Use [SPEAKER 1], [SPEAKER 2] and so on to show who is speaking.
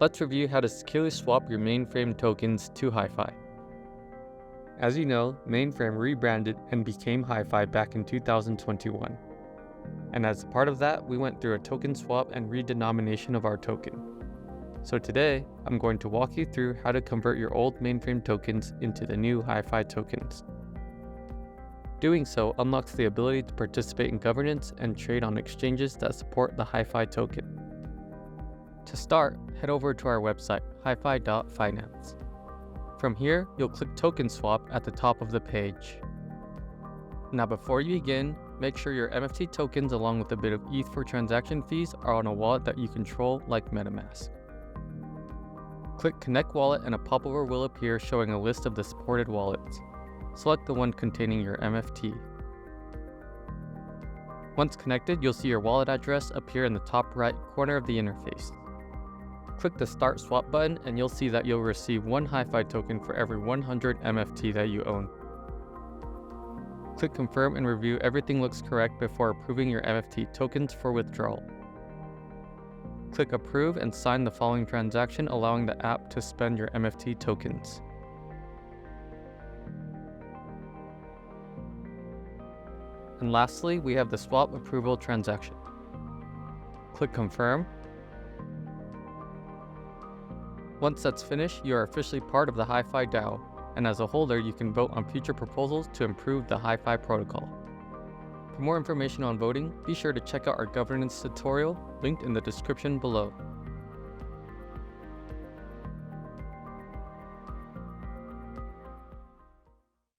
[SPEAKER 1] let's review how to securely swap your Mainframe tokens to Hifi. As you know, Mainframe rebranded and became Hifi back in 2021. And as a part of that, we went through a token swap and redenomination of our token. So today, I'm going to walk you through how to convert your old Mainframe tokens into the new Hifi tokens. Doing so unlocks the ability to participate in governance and trade on exchanges that support the Hifi token. To start, head over to our website, hifi.finance. From here, you'll click Token Swap at the top of the page. Now before you begin, make sure your MFT tokens along with a bit of ETH for transaction fees are on a wallet that you control like MetaMask. Click Connect Wallet and a pop-over will appear showing a list of the supported wallets. Select the one containing your MFT. Once connected, you'll see your wallet address appear in the top right corner of the interface. Click the Start Swap button and you'll see that you'll receive one Hifi token for every 100 MFT that you own. Click Confirm and review everything looks correct before approving your MFT tokens for withdrawal. Click Approve and sign the following transaction, allowing the app to spend your MFT tokens. And lastly, we have the swap approval transaction. Click Confirm. Once that's finished, you are officially part of the Hifi DAO, and as a holder, you can vote on future proposals to improve the Hifi protocol. For more information on voting, be sure to check out our governance tutorial linked in the description below.